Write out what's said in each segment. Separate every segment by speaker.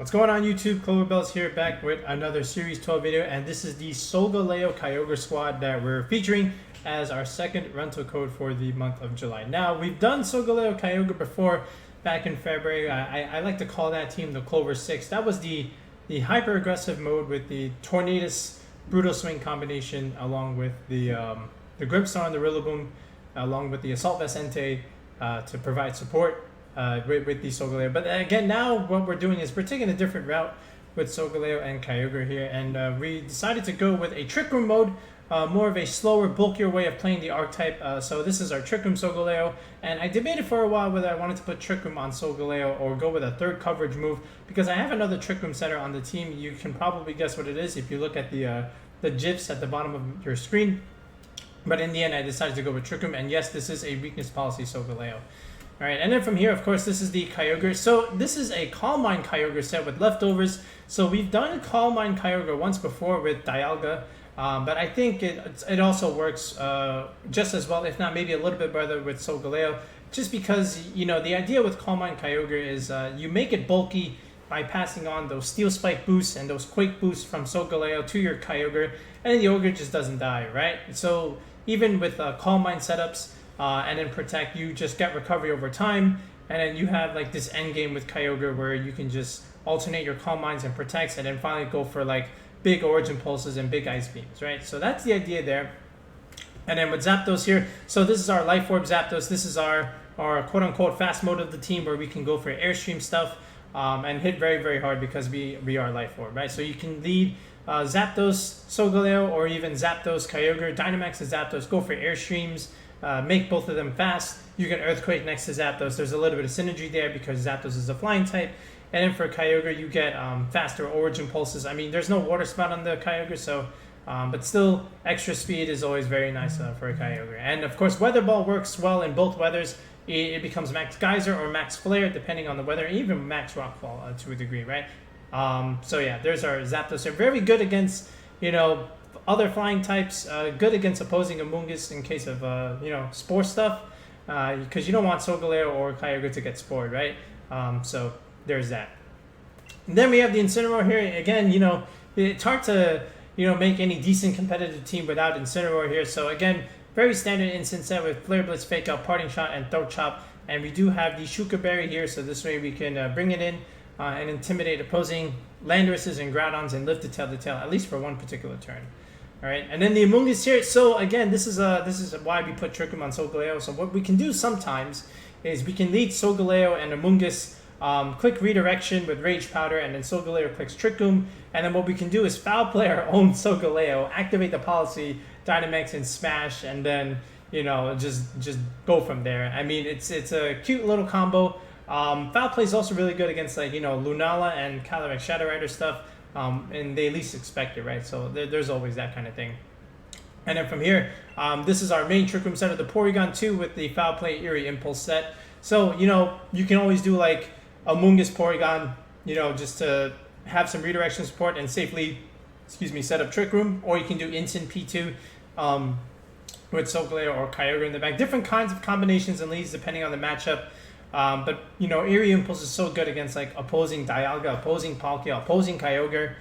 Speaker 1: What's going on YouTube? Cloverbells here, back with another Series 12 video, and this is the Solgaleo Kyogre squad that we're featuring as our second rental code for the month of July. Now, we've done Solgaleo Kyogre before back in February. I like to call that team the Clover 6. That was the hyper-aggressive mode with the Tornadus Brutal Swing combination, along with the Grimmstar and the Rillaboom, along with the Assault Vest Entei to provide support with the Solgaleo. But again, now what we're doing is we're taking a different route with Solgaleo and Kyogre here, and we decided to go with a Trick Room mode, more of a slower, bulkier way of playing the archetype. So this is our Trick Room Solgaleo, and I debated for a while whether I wanted to put Trick Room on Solgaleo or go with a third coverage move, because I have another Trick Room setter on the team. You can probably guess what it is if you look at the GIFs at the bottom of your screen. But in the end, I decided to go with Trick Room, and yes, this is a weakness policy Solgaleo. Alright, and then from here, of course, this is the Kyogre. So this is a Calm Mind Kyogre set with leftovers. So we've done Calm Mind Kyogre once before with Dialga, but I think it also works just as well, if not maybe a little bit better with Solgaleo, just because, you know, the idea with Calm Mind Kyogre is you make it bulky by passing on those Steel Spike boosts and those Quake boosts from Solgaleo to your Kyogre, and the Ogre just doesn't die, right? So even with Calm Mind setups, and then Protect, you just get recovery over time, and then you have like this end game with Kyogre where you can just alternate your Calm Minds and Protects, and then finally go for like big Origin Pulses and big Ice Beams, right? So that's the idea there. And then with Zapdos here, so this is our Life Orb Zapdos. This is our quote-unquote fast mode of the team, where we can go for Airstream stuff and hit very, very hard because we are Life Orb, right? So you can lead Zapdos Solgaleo, or even Zapdos Kyogre, Dynamax to Zapdos, go for Airstreams, make both of them fast. You can Earthquake next to Zapdos. There's a little bit of synergy there because Zapdos is a flying type. And then for Kyogre, you get faster Origin Pulses. I mean, there's no Water Spout on the Kyogre, so but still, extra speed is always very nice for a Kyogre. And of course, Weather Ball works well in both weathers. It becomes Max Geyser or Max Flare, depending on the weather, even Max Rockfall to a degree, right? So yeah, there's our Zapdos. They're very good against, you know, other flying types, good against opposing Amoonguss in case of, you know, Spore stuff, because you don't want Solgaleo or Kyogre to get spored, right? So there's that. And then we have the Incineroar here. Again, you know, it's hard to, you know, make any decent competitive team without Incineroar here. So again, very standard instant set with Flare Blitz, Fake Out, Parting Shot, and Throat Chop. And we do have the Shuka Berry here, so this way we can bring it in and intimidate opposing Landoruses and Groudons and lift the tail, at least for one particular turn. All right, and then the Amoonguss here. So again, this is why we put Trick Room on Solgaleo. So what we can do sometimes is we can lead Solgaleo and Amoonguss, click Redirection with Rage Powder, and then Solgaleo clicks Trick Room. And then what we can do is foul play our own Solgaleo, activate the policy, Dynamax and Smash, and then, you know, just go from there. I mean, it's a cute little combo. Foul play is also really good against, like, you know, Lunala and Calyrex-Shadow Rider stuff. And they least expect it, right? So there's always that kind of thing. And then from here, this is our main Trick Room set of the Porygon-2 with the Foul Play Eerie Impulse set. So, you know, you can always do like Amoonguss Porygon, you know, just to have some redirection support and safely, set up Trick Room. Or you can do Instant P2 with Solgaleo or Kyogre in the back. Different kinds of combinations and leads depending on the matchup. But, you know, Eerie Impulse is so good against, like, opposing Dialga, opposing Palkia, opposing Kyogre,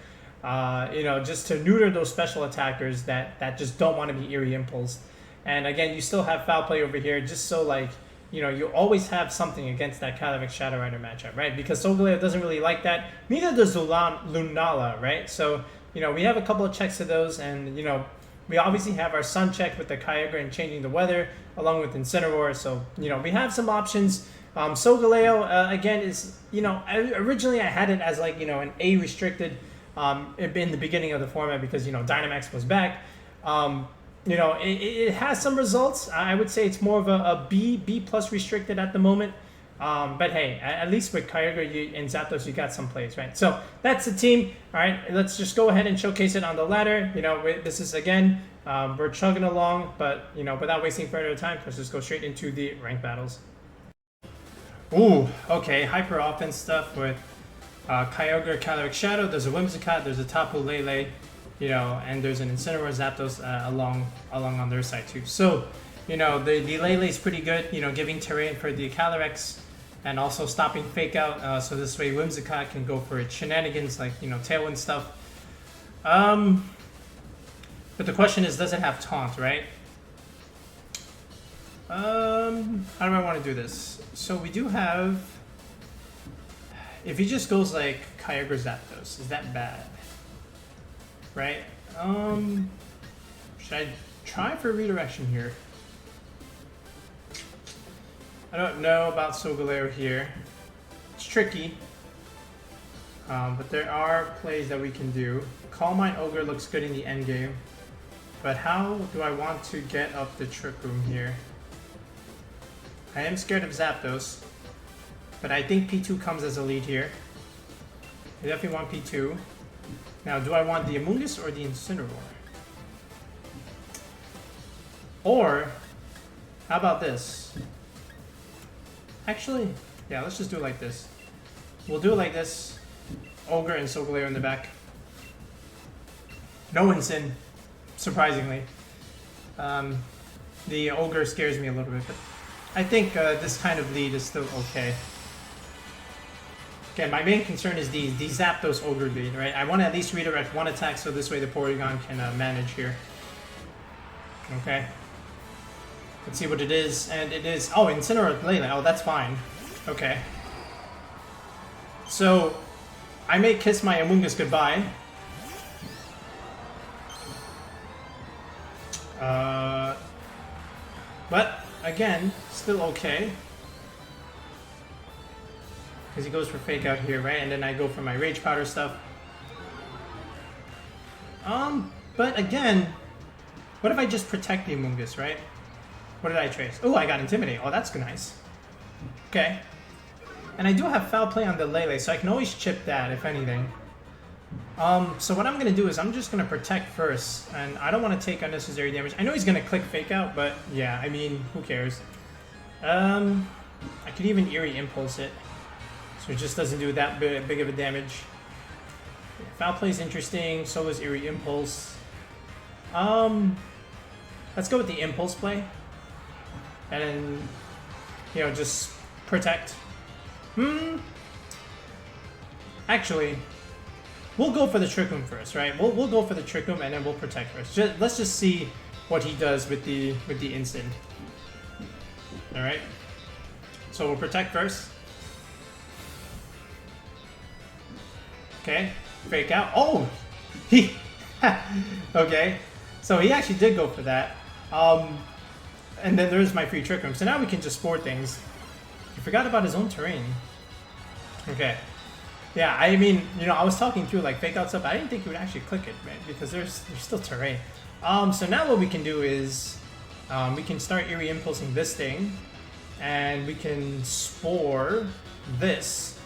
Speaker 1: you know, just to neuter those special attackers that just don't want to be Eerie Impulse. And again, you still have Foul Play over here, just so, like, you know, you always have something against that Calyrex-Shadow Rider matchup, right? Because Solgaleo doesn't really like that. Neither does Lunala, right? So, you know, we have a couple of checks to those, and, you know, we obviously have our Sun check with the Kyogre and changing the weather, along with Incineroar. So, you know, we have some options. Solgaleo, again, is, you know, originally I had it as, like, you know, an A restricted in the beginning of the format because, you know, Dynamax was back. You know, it has some results. I would say it's more of a B plus restricted at the moment. But hey, at least with Kyogre and Zapdos, you got some plays, right? So that's the team. All right, let's just go ahead and showcase it on the ladder. You know, this is, again, we're chugging along, but, you know, without wasting further time, let's just go straight into the ranked battles. Ooh, okay, hyper offense stuff with Kyogre, Calyrex-Shadow. There's a Whimsicott, there's a Tapu, Lele, you know, and there's an Incineroar, Zapdos along on their side too. So, you know, the Lele is pretty good, you know, giving terrain for the Calyrex, and also stopping Fake Out, so this way Whimsicott can go for its shenanigans, like, you know, Tailwind stuff. But the question is, does it have Taunt, right? How do I want to do this? So we do have... If he just goes like Kyogre Zapdos, is that bad? Right? Should I try for redirection here? I don't know about Solgaleo here. It's tricky. But there are plays that we can do. Calm Mind Ogre looks good in the end game. But how do I want to get up the Trick Room here? I am scared of Zapdos. But I think P2 comes as a lead here. I definitely want P2. Now, do I want the Amoonguss or the Incineroar? Or, how about this? Actually, yeah, let's just do it like this. We'll do it like this. Ogre and Solgaleo in the back. No Incin, surprisingly. The Ogre scares me a little bit, but I think this kind of lead is still okay. Okay, my main concern is the Zapdos Ogre lead, right? I want to at least redirect one attack so this way the Porygon can manage here. Okay. Let's see what it is, and it is... Oh, Incineroar Lele. Oh, that's fine. Okay. So, I may kiss my Amoonguss goodbye. But, again, still okay. Because he goes for Fake Out here, right? And then I go for my Rage Powder stuff. But again, what if I just protect the Amoonguss, right? What did I trace? Oh, I got Intimidate. Oh, that's nice. Okay. And I do have Foul Play on the Lele, so I can always chip that, if anything. So what I'm going to do is I'm just going to protect first, and I don't want to take unnecessary damage. I know he's going to click Fake Out, but yeah, I mean, who cares? I could even Eerie Impulse it. So it just doesn't do that big of a damage. Foul Play is interesting, so is Eerie Impulse. Let's go with the Impulse play. And then, you know, just protect. Actually, we'll go for the Trick Room first, right? We'll go for the Trick Room and then we'll protect first. Let's just see what he does with the instant. Alright. So we'll protect first. Okay, Fake Out. Oh! He... Okay, so he actually did go for that. And then there's my free Trick Room. So now we can just spore things. He forgot about his own terrain. Okay. Yeah, I mean, you know, I was talking through like Fake Out stuff. I didn't think he would actually click it, man, because there's still terrain. So now what we can do is we can start Eerie Impulsing this thing. And we can spore this.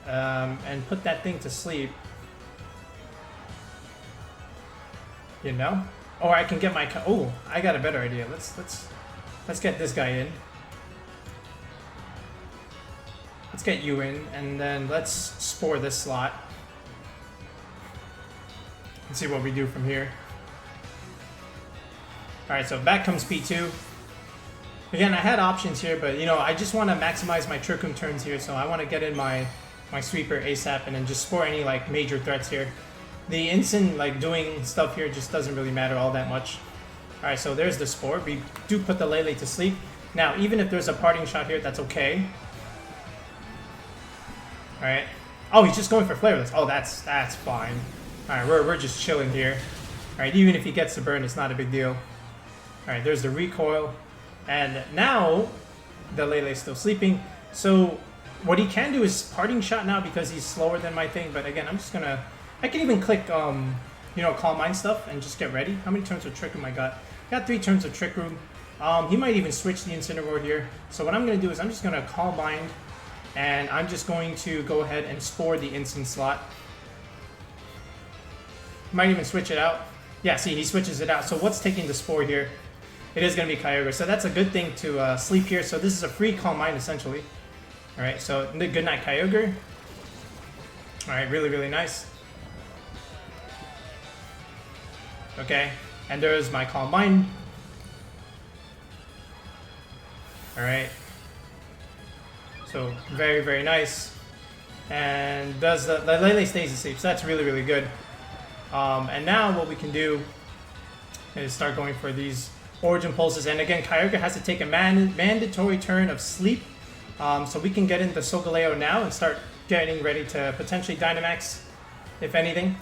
Speaker 1: And put that thing to sleep. You know? Or I can get my... Oh, I got a better idea. Let's get this guy in. Let's get you in, and then let's spore this slot. Let's see what we do from here. Alright, so back comes P2. Again, I had options here, but, you know, I just want to maximize my Trick Room turns here, so I want to get in my sweeper ASAP and then just spore any, like, major threats here. The Incin, like, doing stuff here just doesn't really matter all that much. Alright, so there's the spore. We do put the Lele to sleep. Now, even if there's a parting shot here, that's okay. Alright. Oh, he's just going for Flareless. Oh, that's fine. Alright, we're just chilling here. Alright, even if he gets the burn, it's not a big deal. Alright, there's the recoil. And now, the Lele's still sleeping. So, what he can do is parting shot now because he's slower than my thing. But again, I'm just gonna... I can even click, you know, Calm Mind stuff and just get ready. How many turns of Trick Room I got? Got 3 turns of Trick Room. He might even switch the Incineroar here. So what I'm going to do is I'm just going to Calm Mind. And I'm just going to go ahead and spore the Incin slot. Might even switch it out. Yeah, see, he switches it out. So what's taking the spore here? It is going to be Kyogre. So that's a good thing to sleep here. So this is a free Calm Mind, essentially. Alright, so good night, Kyogre. Alright, really, really nice. Okay, and there's my Calm Mind. Alright. So very, very nice. And does the Lele stays asleep, so that's really, really good. And now what we can do is start going for these Origin Pulses. And again, Kyogre has to take a mandatory turn of sleep. So we can get into Solgaleo now and start getting ready to potentially Dynamax, if anything.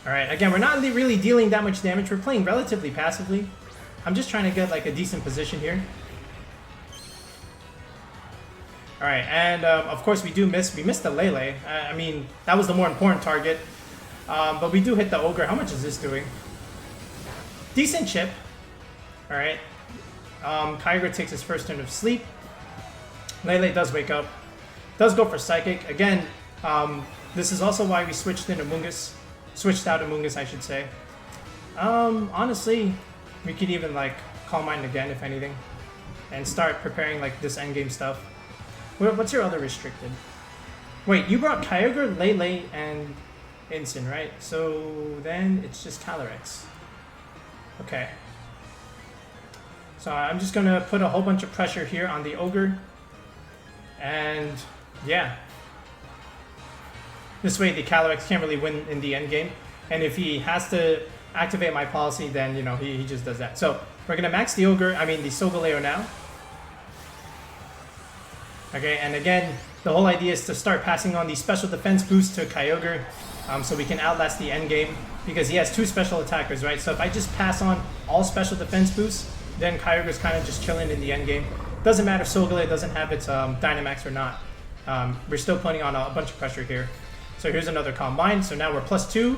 Speaker 1: Alright, again, we're not really dealing that much damage. We're playing relatively passively. I'm just trying to get like a decent position here. Alright, and of course we do miss. We missed the Lele. I mean, that was the more important target. But we do hit the Ogre. How much is this doing? Decent chip. Alright. Kyogre takes his first turn of sleep. Lele does wake up. Does go for Psychic. Again, this is also why we switched in Amoonguss. Switched out Amoonguss, I should say. Honestly, we could even like Calm Mind again, if anything. And start preparing like this endgame stuff. What's your other restricted? Wait, you brought Kyogre, Lele, and Incin, right? So then it's just Calyrex. Okay. So I'm just gonna put a whole bunch of pressure here on the Ogre. And yeah. This way the Calyrex can't really win in the end game. And if he has to activate my policy, then you know he just does that. So we're gonna max the Ogre, I mean the Solgaleo now. Okay, and again, the whole idea is to start passing on the special defense boost to Kyogre, so we can outlast the end game, because he has 2 special attackers, right? So if I just pass on all special defense boosts, then Kyogre's kind of just chilling in the end game. Doesn't matter if Solgaleo doesn't have its Dynamax or not. We're still putting on a bunch of pressure here. So here's another Calm Mind. So now we're +2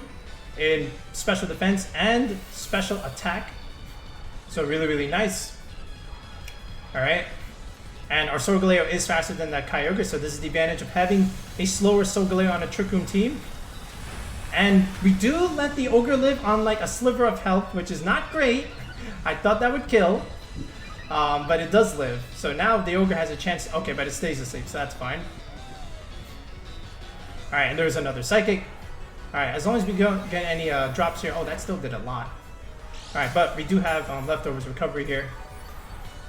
Speaker 1: in special defense and special attack. So really, really nice. All right. And our Solgaleo is faster than that Kyogre, so this is the advantage of having a slower Solgaleo on a Trick Room team. And we do let the Ogre live on like a sliver of health, which is not great. I thought that would kill, but it does live. So now the Ogre has a chance. Okay, but it stays asleep, so that's fine. All right, and there's another Psychic. All right, as long as we don't get any drops here. Oh, that still did a lot. All right, but we do have Leftovers Recovery here.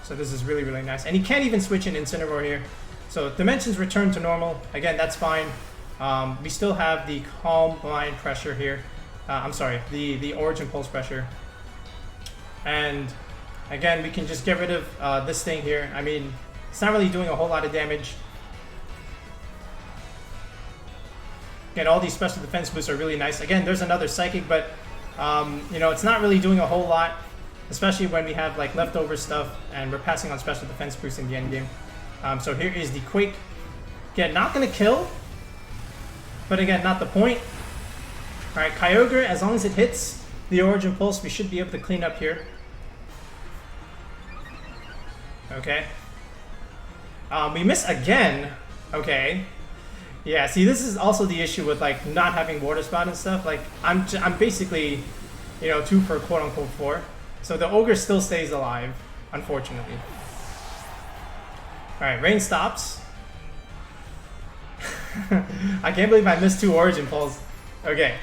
Speaker 1: So this is really, really nice. And he can't even switch in Incineroar here. So Dimensions return to normal. Again, that's fine. We still have the Calm Mind pressure here. I'm sorry, the Origin Pulse pressure. And again, we can just get rid of this thing here. I mean, it's not really doing a whole lot of damage. Again, all these special defense boosts are really nice. Again, there's another Psychic, but you know, it's not really doing a whole lot. Especially when we have like leftover stuff and we're passing on special defense boosts in the end game. So here is the Quake. Again, not gonna kill, but again, not the point. All right, Kyogre, as long as it hits the Origin Pulse, we should be able to clean up here. Okay. We miss again. Okay. Yeah. See, this is also the issue with like not having Water Spout and stuff. Like I'm basically, you know, 2 for quote unquote 4. So the Ogre still stays alive, unfortunately. Alright, rain stops. I can't believe I missed 2 Origin Pulls. Okay.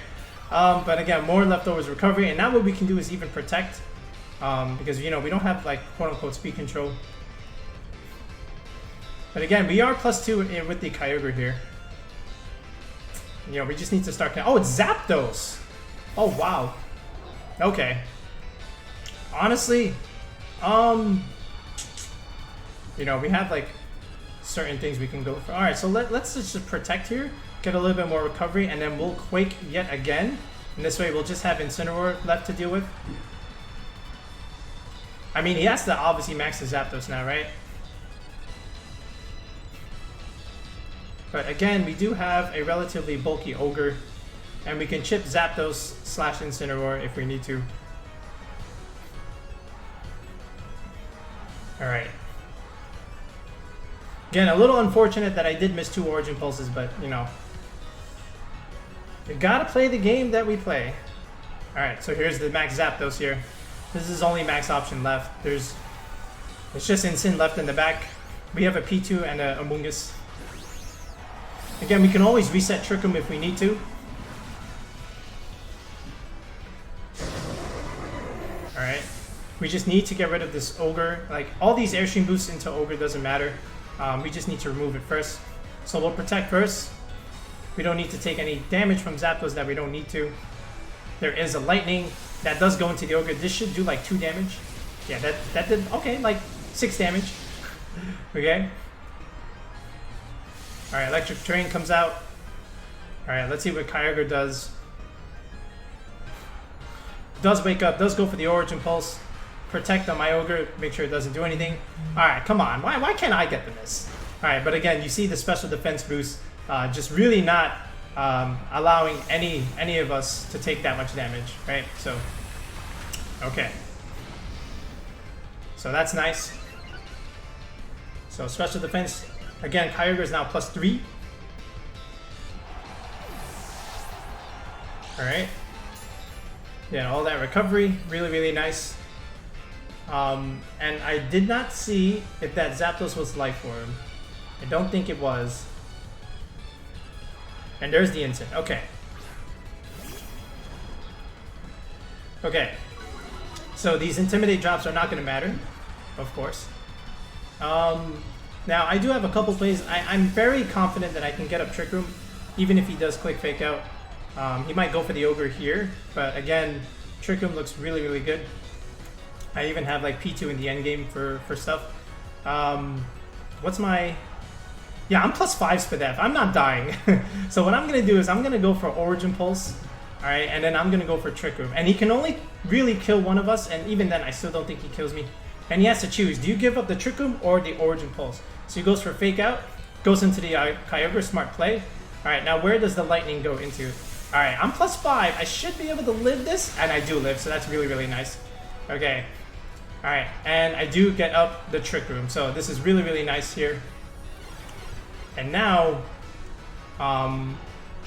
Speaker 1: But again, more Leftovers Recovery. And now what we can do is even Protect. Because, you know, we don't have, like, quote-unquote speed control. But again, we are +2 with the Kyogre here. You know, we just need to start... Oh, it's Zapdos! Oh, wow. Okay. Honestly, you know, we have like certain things we can go for. All right, so let's just protect here, get a little bit more recovery, and then we'll Quake yet again. And this way we'll just have Incineroar left to deal with. I mean, he has to obviously max the Zapdos now, right? But again, we do have a relatively bulky Ogre, and we can chip Zapdos / Incineroar if we need to. Alright. Again, a little unfortunate that I did miss 2 Origin Pulses, but, you know. You gotta play the game that we play. Alright, so here's the max Zapdos here. This is only max option left. It's just Incin left in the back. We have a P2 and a Amoonguss. Again, we can always reset Trick Room if we need to. Alright. We just need to get rid of this Ogre. Like, all these Airstream boosts into Ogre doesn't matter. We just need to remove it first. So we'll protect first. We don't need to take any damage from Zapdos that we don't need to. There is a Lightning that does go into the Ogre. This should do like 2 damage. Yeah, that did, okay, like 6 damage. Okay. Alright, Electric Terrain comes out. Alright, let's see what Kyogre does. Does wake up, does go for the Origin Pulse. Protect on my Ogre, make sure it doesn't do anything. Alright, come on. Why can't I get the miss? Alright, but again, you see the special defense boost. Just really not allowing any of us to take that much damage, right? So, okay. So that's nice. So special defense, again, Kyogre is now +3. Alright. Yeah, all that recovery, really, really nice. And I did not see if that Zapdos was Life Orb. I don't think it was. And there's the instant. Okay. Okay. So these Intimidate drops are not going to matter, of course. Now, I do have a couple plays. I'm very confident that I can get up Trick Room, even if he does Quick Fake Out. He might go for the Ogre here, but again, Trick Room looks really, really good. I even have like P2 in the end game for stuff. What's my... Yeah, I'm +5 Spadef. I'm not dying. So what I'm going to do is I'm going to go for Origin Pulse. Alright, and then I'm going to go for Trick Room. And he can only really kill one of us, and even then I still don't think he kills me. And he has to choose, do you give up the Trick Room or the Origin Pulse? So he goes for Fake Out, goes into the Kyogre, smart play. Alright, now where does the Lightning go into? Alright, I'm +5. I should be able to live this, and I do live, so that's really, really nice. Okay. Alright, and I do get up the Trick Room, so this is really, really nice here. And now,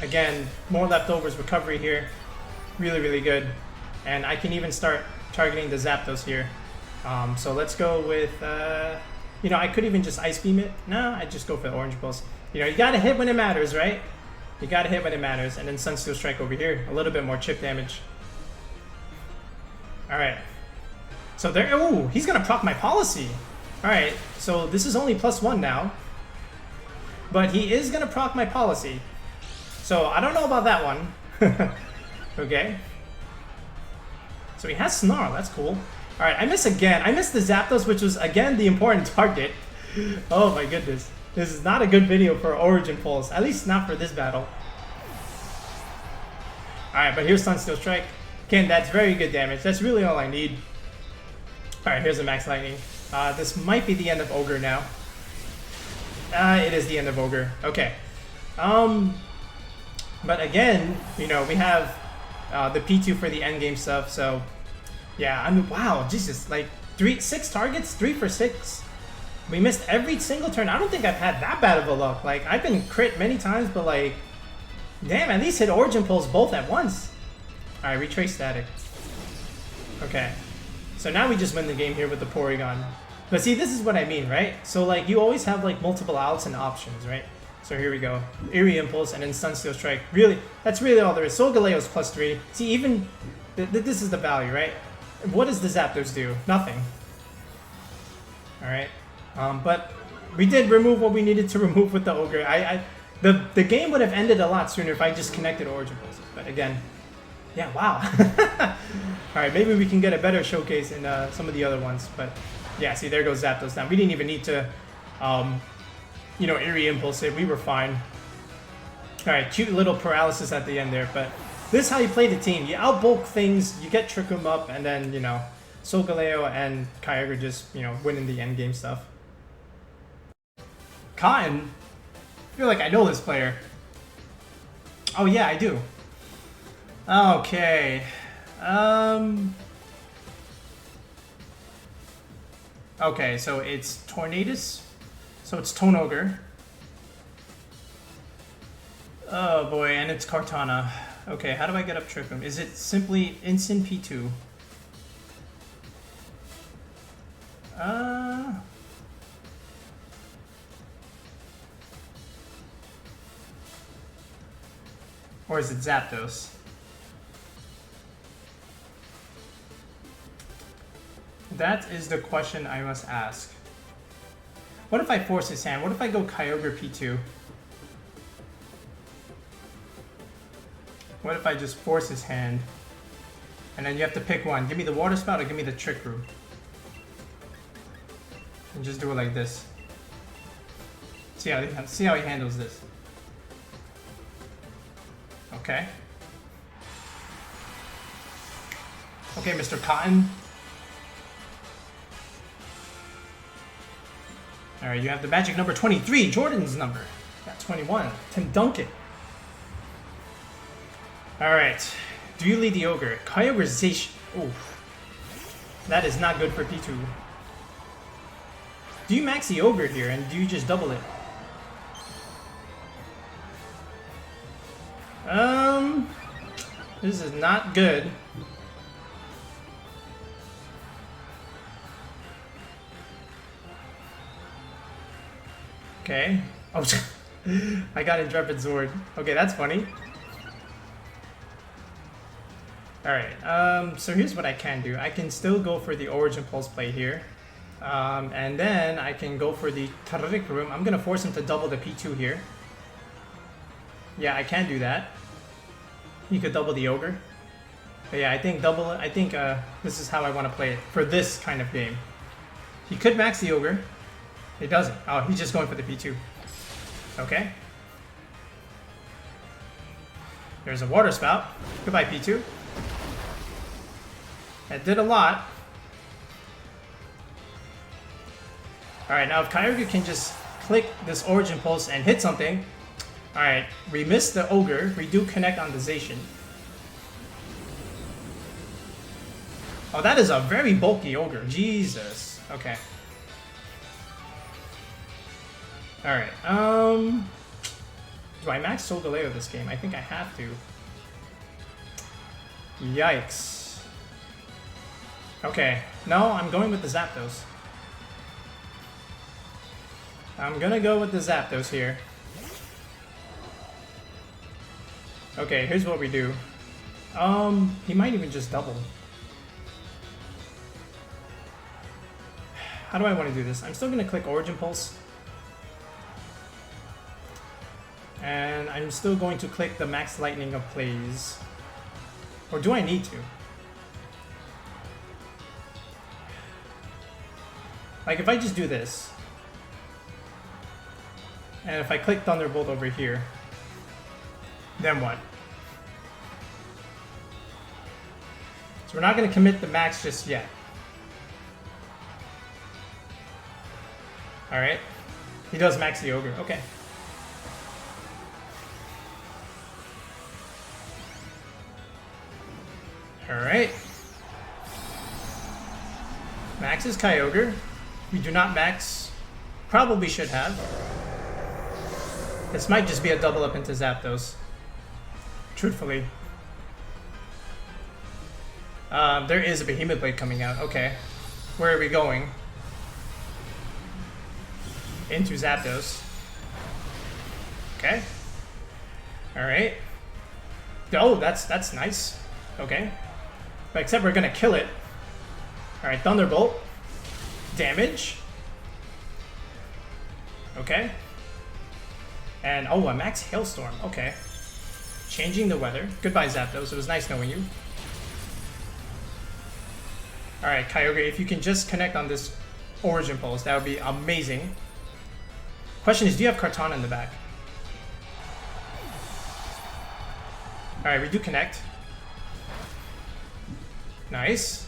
Speaker 1: again, more leftovers recovery here. Really, really good. And I can even start targeting the Zapdos here. So let's go with, you know, I could even just Ice Beam it. No, I just go for the Orange Pulse. You know, you gotta hit when it matters, right? You gotta hit when it matters. And then Sunsteel Strike over here. A little bit more chip damage. Alright. So there, ooh, he's gonna proc my policy. Alright, so this is only +1 now. But he is gonna proc my policy. So I don't know about that one. Okay. So he has Snarl, that's cool. Alright, I miss again. I missed the Zapdos, which was again the important target. Oh my goodness. This is not a good video for Origin Pulse. At least not for this battle. Alright, but here's Sunsteel Strike. Again, that's very good damage. That's really all I need. Alright, here's a Max Lightning. This might be the end of Ogre now. It is the end of Ogre. Okay. But again, you know, we have the P2 for the endgame stuff, so yeah, I mean, wow, Jesus, like 6 targets, 3 for 6. We missed every single turn. I don't think I've had that bad of a luck. Like, I've been crit many times, but like, damn, at least hit Origin Pulse both at once. Alright, Retrace Static. Okay. So now we just win the game here with the Porygon. But see, this is what I mean, right? So like, you always have like multiple outs and options, right? So here we go. Eerie Impulse and then Sunsteel Strike. Really, that's really all there is. Solgaleo's +3. See, even, this is the value, right? What does the Zapdos do? Nothing. Alright. But we did remove what we needed to remove with the Ogre. The game would have ended a lot sooner if I just connected Origin Pulses. But again, yeah, wow. Alright, maybe we can get a better showcase in some of the other ones. But yeah, see, there goes Zapdos now. We didn't even need to, you know, Eerie Impulse it. We were fine. Alright, cute little paralysis at the end there. But this is how you play the team. You outbulk things, you get Trick Room up, and then, you know, Solgaleo and Kyogre just, you know, winning the endgame stuff. Cotton? I feel like I know this player. Oh yeah, I do. Okay. Okay, so it's Tornadus. So it's Tonogre. Oh boy, and it's Kartana. Okay, how do I get up Trick Room? Is it simply instant P2? Or is it Zapdos? That is the question I must ask. What if I force his hand? What if I go Kyogre P2? What if I just force his hand? And then you have to pick one. Give me the Water Spout or give me the Trick Room. And just do it like this. See how he handles this. Okay. Okay, Mr. Cotton. Alright, you have the magic number 23, Jordan's number. Got 21, Tim Duncan. Alright, do you lead the Ogre? Kyogre Zacian. Oof. That is not good for P2. Do you max the Ogre here and do you just double it? This is not good. Okay. Oh, I got Intrepid Sword. Okay, that's funny. Alright, so here's what I can do. I can still go for the Origin Pulse play here. And then I can go for the Trick Room. I'm gonna force him to double the P2 here. Yeah, I can do that. He could double the Ogre. But yeah, I think this is how I want to play it for this kind of game. He could max the Ogre. He doesn't. Oh, he's just going for the P2. Okay. There's a Water Spout. Goodbye, P2. That did a lot. Alright, now if Kyogre can just click this Origin Pulse and hit something. Alright, we missed the Ogre. We do connect on the Zacian. Oh, that is a very bulky Ogre. Jesus. Okay. Alright, do I max Solgaleo this game? I think I have to. Yikes. Okay, no, I'm going with the Zapdos. I'm gonna go with the Zapdos here. Okay, here's what we do. He might even just double. How do I want to do this? I'm still gonna click Origin Pulse. And I'm still going to click the Max Lightning of plays. Or do I need to? Like if I just do this, and if I click Thunderbolt over here, then what? So we're not going to commit the max just yet. Alright. He does max the Ogre. Okay. Alright. Max is Kyogre. We do not max. Probably should have. This might just be a double up into Zapdos. Truthfully. There is a Behemoth Blade coming out. Okay. Where are we going? Into Zapdos. Okay. Alright. Oh, that's nice. Okay. But except we're gonna kill it. Alright, Thunderbolt. Damage. Okay. And, oh, a max Hailstorm. Okay. Changing the weather. Goodbye, Zapdos. It was nice knowing you. Alright, Kyogre, if you can just connect on this Origin Pulse, that would be amazing. Question is, do you have Kartana in the back? Alright, we do connect. Nice.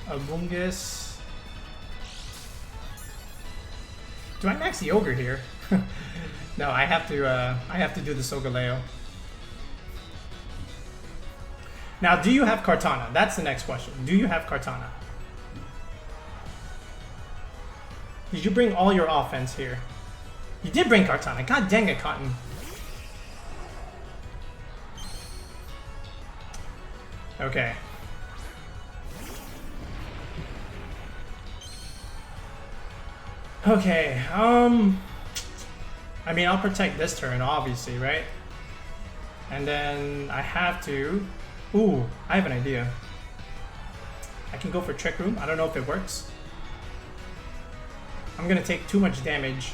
Speaker 1: Abungus. Do I max the Ogre here? No, I have to do the Solgaleo. Now, do you have Kartana? That's the next question. Do you have Kartana? Did you bring all your offense here? You did bring Kartana. God dang it, Cotton. Okay. Okay, I mean, I'll protect this turn, obviously, right? And then I have to... Ooh, I have an idea. I can go for Trick Room. I don't know if it works. I'm gonna take too much damage.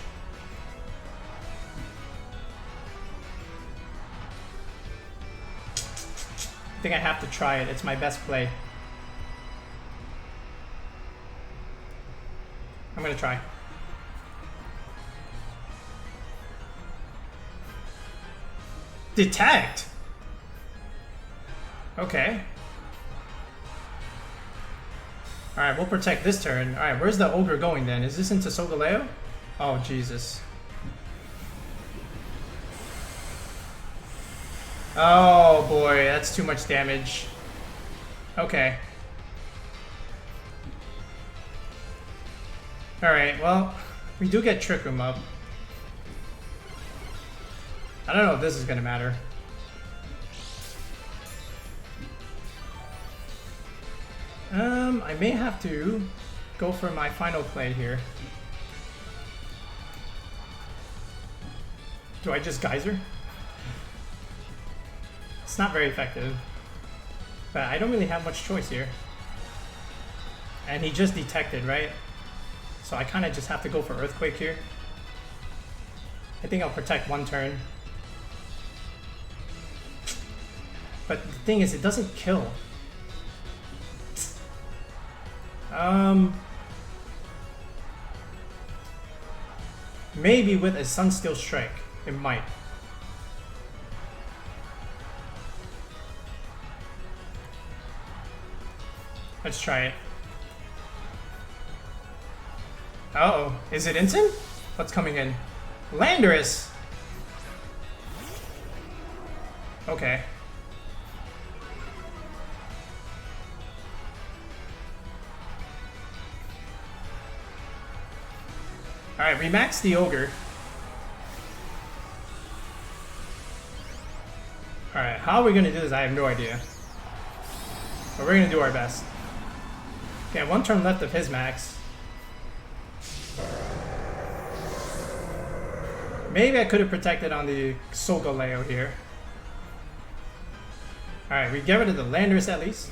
Speaker 1: I think I have to try it. It's my best play. I'm gonna try. Detect! Okay. Alright, we'll protect this turn. Alright, where's the Ogre going then? Is this into Solgaleo? Oh, Jesus. Oh boy, that's too much damage. Okay. Alright, well, we do get Trick Room up. I don't know if this is gonna matter. I may have to go for my final play here. Do I just Geyser? It's not very effective. But I don't really have much choice here. And he just detected, right? So I kind of just have to go for Earthquake here. I think I'll protect one turn. But the thing is, it doesn't kill. Maybe with a Sunsteel Strike, it might. Let's try it. Uh-oh, is it instant? What's coming in? Landorus! Okay. Alright, we maxed the Ogre. Alright, how are we gonna do this? I have no idea. But we're gonna do our best. Okay, one turn left of his max. Maybe I could have protected on the Solgaleo here. Alright, we get rid of the Landorus at least.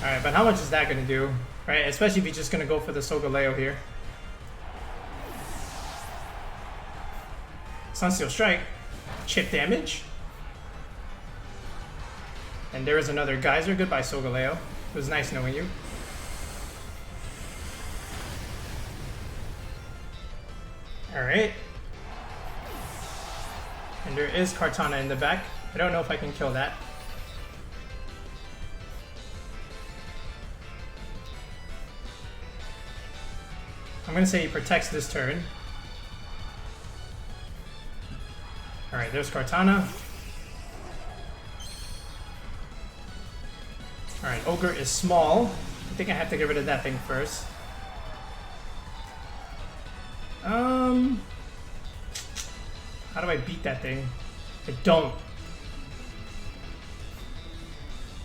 Speaker 1: Alright, but how much is that gonna do? Right, especially if he's just gonna go for the Solgaleo here. Sunsteel Strike. Chip damage. And there is another Geyser. Goodbye, Solgaleo. It was nice knowing you. Alright. And there is Kartana in the back. I don't know if I can kill that. I'm gonna say he protects this turn. Alright, there's Kartana. Alright, Ogre is small. I think I have to get rid of that thing first. How do I beat that thing? I don't.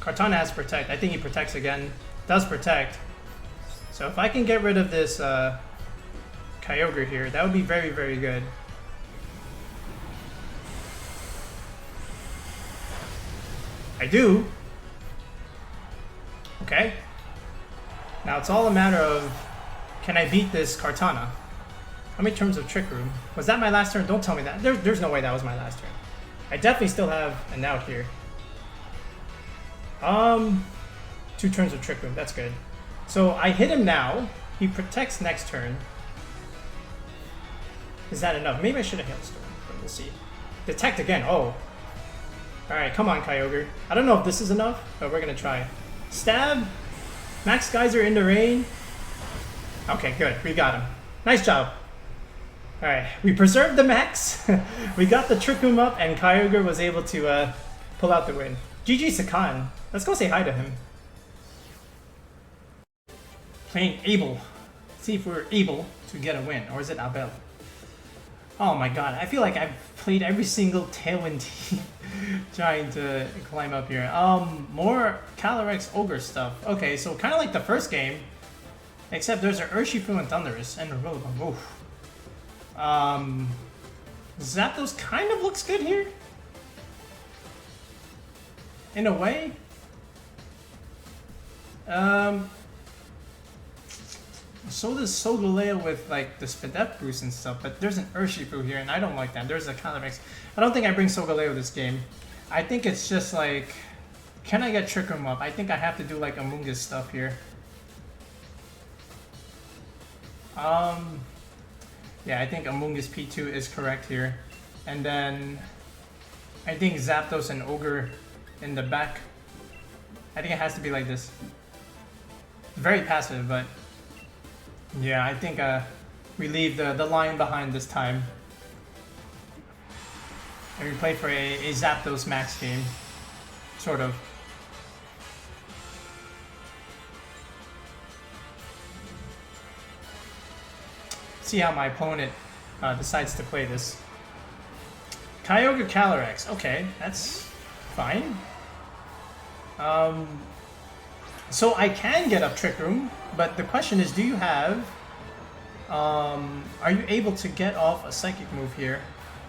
Speaker 1: Kartana has Protect. I think he protects again. Does protect. So if I can get rid of this Kyogre here, that would be very, very good. I do. Okay. Now it's all a matter of, can I beat this Kartana? How many turns of Trick Room? Was that my last turn? Don't tell me that. There's no way that was my last turn. I definitely still have an out here. 2 turns of Trick Room. That's good. So I hit him now. He protects next turn. Is that enough? Maybe I should have Hailstorm, but we'll see. Detect again. Oh. Alright, come on, Kyogre. I don't know if this is enough, but we're going to try. Stab. Max Geyser into rain. Okay, good. We got him. Nice job. Alright, we preserved the max. We got the Trick Room up, and Kyogre was able to pull out the win. GG Zacian. Let's go say hi to him. Playing Able. See if we're able to get a win. Or is it Abel? Oh my god, I feel like I've played every single Tailwind team trying to climb up here. More Calyrex Ogre stuff. Okay, so kind of like the first game, except there's an Urshifu and Thundurus and a Rillaboom. Oof. Zapdos kind of looks good here. In a way. So does Solgaleo with like the Spadef boost and stuff, but there's an Urshifu here and I don't like that. There's a Calyrex. I don't think I bring Solgaleo this game. I think it's just like, can I get Trick Room up? I think I have to do like Among Us stuff here. Yeah, I think Among Us P2 is correct here. And then I think Zapdos and Ogre in the back. I think it has to be like this. Very passive, but yeah, I think we leave the line behind this time. And we play for a Zapdos max game. Sort of. See how my opponent decides to play this. Kyogre Calyrex. Okay, that's fine. So I can get up Trick Room, but the question is, do you have... are you able to get off a Psychic move here?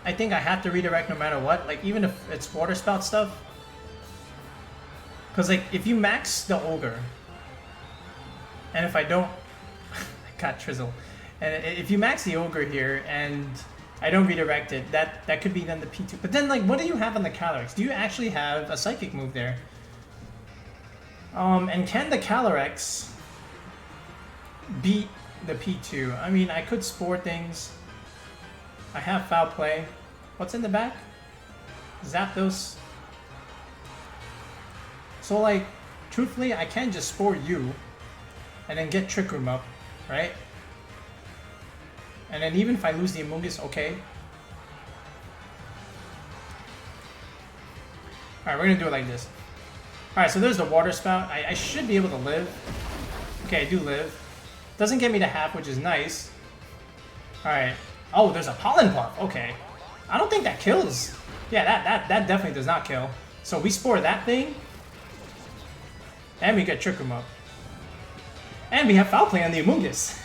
Speaker 1: I think I have to redirect no matter what, like even if it's Water Spout stuff. Because like, if you max the Ogre, and if I don't... I got Trizzle. And if you max the Ogre here, and I don't redirect it, that could be then the P2. But then, like, what do you have on the Calyrex? Do you actually have a Psychic move there? And can the Calyrex beat the P2? I mean, I could Spore things. I have Foul Play. What's in the back? Zapdos. So, like, truthfully, I can just Spore you, and then get Trick Room up, right? And then even if I lose the Among Us, okay. Alright, we're gonna do it like this. Alright, so there's the Water Spout. I should be able to live. Okay, I do live. Doesn't get me to half, which is nice. Alright. Oh, there's a Pollen Puff. Okay. I don't think that kills. Yeah, that definitely does not kill. So we Spore that thing. And we get Trick Room up. And we have Foul Play on the Among Us.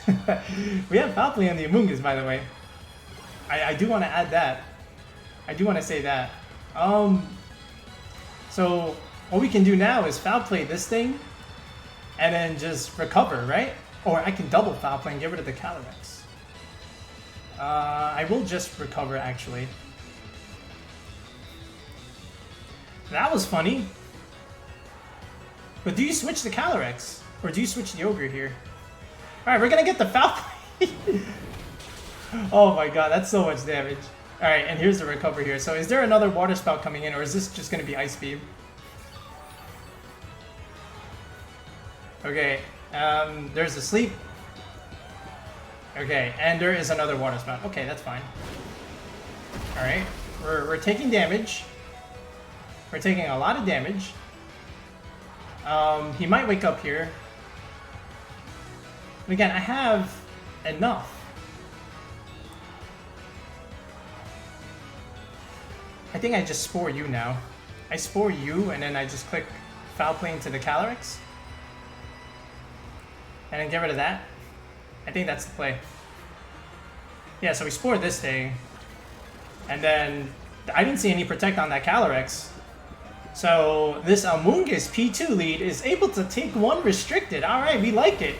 Speaker 1: We have Foul Play on the Among Us, by the way. I do want to add that. I do want to say that. So what we can do now is Foul Play this thing, and then just recover, right? Or I can double Foul Play and get rid of the Calyrex. I will just recover, actually. That was funny. But do you switch the Calyrex? Or do you switch the Ogre here? Alright, we're gonna get the Foul Play. Oh my god, that's so much damage. Alright, and here's the recover here. So is there another Water Spout coming in, or is this just gonna be Ice Beam? Okay, there's a Sleep. Okay, and there is another Water Spout. Okay, that's fine. Alright, we're taking damage. We're taking a lot of damage. He might wake up here. But again, I have enough. I think I just Spore you now. I Spore you, and then I just click Foul Play into the Calyrex. And then get rid of that. I think that's the play. Yeah, so we Spore this thing. And then I didn't see any Protect on that Calyrex. So this Among Us P2 lead is able to take one restricted. Alright, we like it.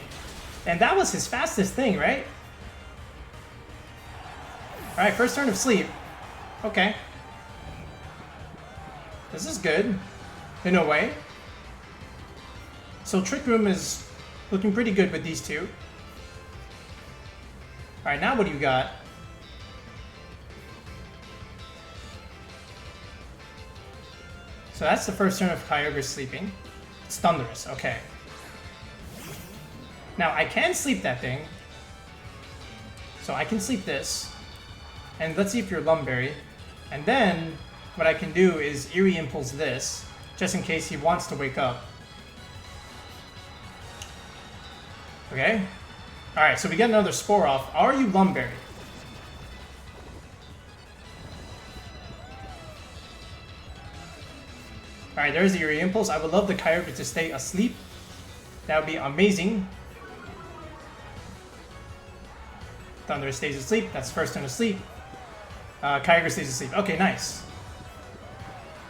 Speaker 1: And that was his fastest thing, right? Alright, first turn of Sleep. Okay. This is good. In a way. So Trick Room is looking pretty good with these two. Alright, now what do you got? So that's the first turn of Kyogre sleeping. It's Thundurus, okay. Now I can sleep that thing. So I can sleep this. And let's see if you're Lumberry. And then what I can do is Eerie Impulse this, just in case he wants to wake up. Okay? Alright, so we get another Spore off. Are you Lumberry? Alright, there's the Eerie Impulse. I would love the Kyogre to stay asleep. That would be amazing. Thundurus stays asleep. That's first turn of sleep. Kyogre stays asleep. Okay, nice.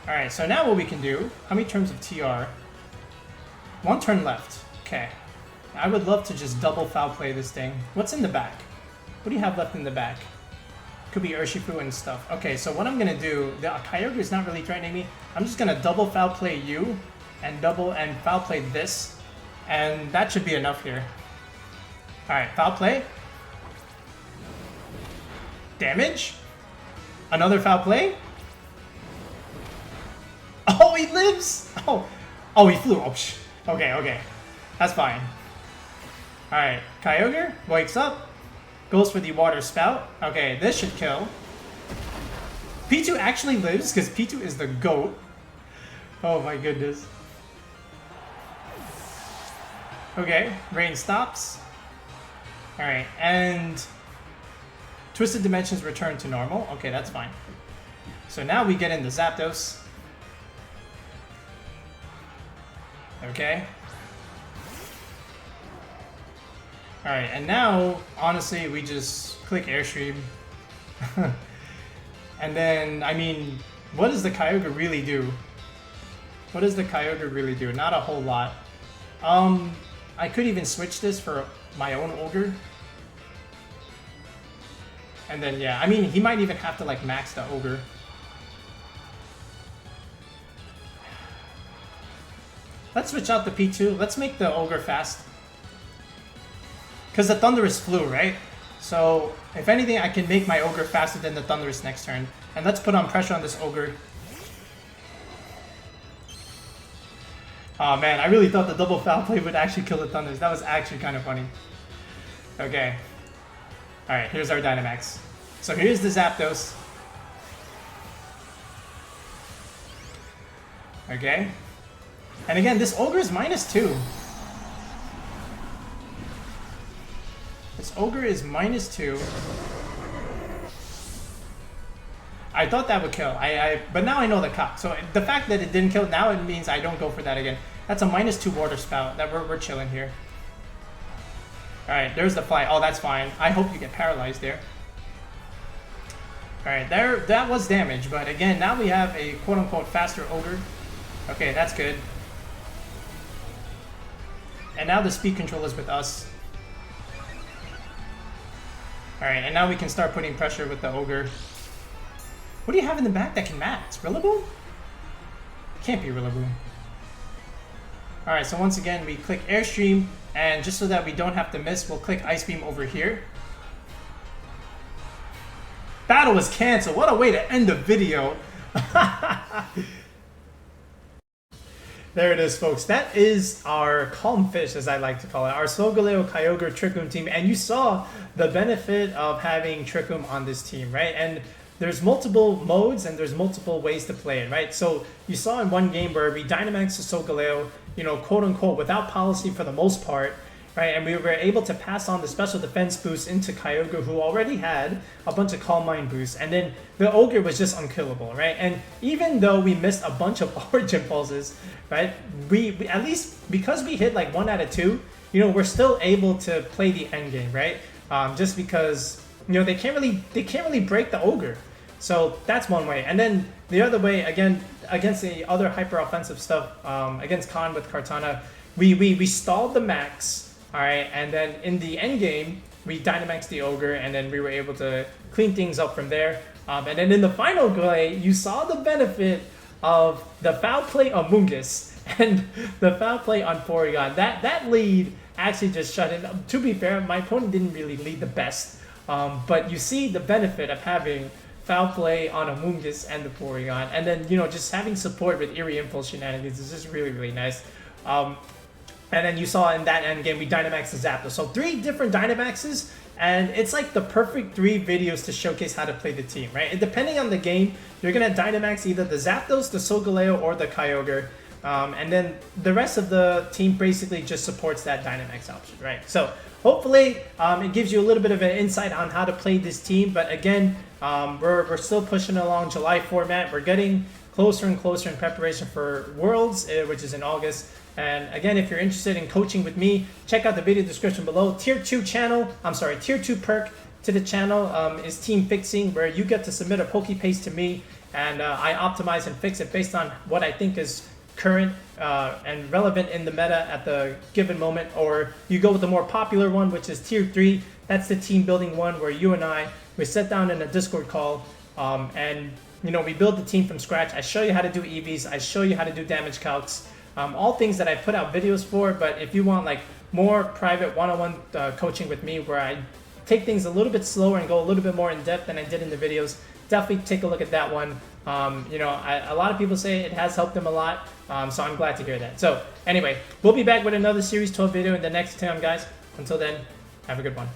Speaker 1: Alright, so now what we can do... How many turns of TR? 1 turn left. Okay. I would love to just double foul play this thing. What's in the back? What do you have left in the back? Could be Urshifu and stuff. Okay, so what I'm gonna do... The Kyogre is not really threatening me. I'm just gonna double foul play you. And foul play this. And that should be enough here. Alright, foul play. Damage. Another foul play. Oh, he lives! Oh, he flew. Oh, okay. That's fine. Alright, Kyogre wakes up. Goes for the water spout. Okay, this should kill. P2 actually lives because P2 is the GOAT. Oh my goodness. Okay, rain stops. Alright, and Twisted Dimensions return to normal. Okay, that's fine. So now we get into Zapdos. Okay. Alright, and now, honestly, we just click Airstream. And then, I mean, what does the Kyogre really do? What does the Kyogre really do? Not a whole lot. I could even switch this for my own Ogre. And then, yeah, I mean, he might even have to, like, max the Ogre. Let's switch out the P2. Let's make the Ogre fast. Because the Thundurus flew, right? So, if anything, I can make my Ogre faster than the Thundurus next turn. And let's put on pressure on this Ogre. Oh man, I really thought the double foul play would actually kill the Thundurus. That was actually kind of funny. Okay. Alright, here's our Dynamax. So here's the Zapdos. Okay. And again, this Ogre is -2. This Ogre is -2. I thought that would kill. But now I know the cock. So the fact that it didn't kill, now it means I don't go for that again. That's a -2 water spout. That we're chilling here. Alright, there's the fly. Oh, that's fine. I hope you get paralyzed there. Alright, that was damage. But again, now we have a quote-unquote faster Ogre. Okay, that's good. And now the speed control is with us. Alright, and now we can start putting pressure with the Ogre. What do you have in the back that can max? Rillaboom? Can't be Rillaboom. Alright, so once again, we click Airstream, and just so that we don't have to miss, we'll click Ice Beam over here. Battle was canceled. What a way to end the video. There it is, folks. That is our Calm Fish, as I like to call it. Our Solgaleo Kyogre Trick Room team. And you saw the benefit of having Trick Room on this team, right? And there's multiple modes and there's multiple ways to play it, right? So you saw in one game where we Dynamaxed the Solgaleo, you know, quote unquote, without policy for the most part, right? And we were able to pass on the special defense boost into Kyogre, who already had a bunch of Calm Mind boosts. And then the Ogre was just unkillable, right? And even though we missed a bunch of Origin Pulses, right? We at least, because we hit like 1 out of 2, you know, we're still able to play the end game, right? Just because, you know, they can't really break the Ogre. So that's one way. And then the other way, again, against the other hyper offensive stuff, against Khan with Kartana, we stalled the max. All right, and then in the end game, we Dynamaxed the Ogre, and then we were able to clean things up from there. And then in the final play, you saw the benefit of the foul play on Mungus and the foul play on Porygon. That lead actually just shut in. To be fair, my opponent didn't really lead the best, but you see the benefit of having foul play on a Mungus and the Porygon, and then, you know, just having support with Eerie Impulse shenanigans is just really, really nice. And then you saw in that end game, we Dynamaxed the Zapdos. So 3 different Dynamaxes, and it's like the perfect 3 videos to showcase how to play the team, right? And depending on the game, you're going to Dynamax either the Zapdos, the Solgaleo, or the Kyogre. And then the rest of the team basically just supports that Dynamax option, right? So hopefully it gives you a little bit of an insight on how to play this team. But again, we're still pushing along July format. We're getting closer and closer in preparation for Worlds, which is in August. And again, if you're interested in coaching with me, check out the video description below. Tier 2 channel, Tier 2 perk, to the channel is Team Fixing, where you get to submit a Poke Paste to me, and I optimize and fix it based on what I think is current and relevant in the meta at the given moment. Or you go with the more popular one, which is Tier 3. That's the team building one, where you and we sit down in a Discord call and we build the team from scratch. I show you how to do EVs. I show you how to do damage calcs. All things that I put out videos for. But if you want like more private one-on-one coaching with me, where I take things a little bit slower and go a little bit more in depth than I did in the videos, definitely take a look at that one. A lot of people say it has helped them a lot, so I'm glad to hear that. So anyway, we'll be back with another Series 12 video in the next time, guys. Until then, have a good one.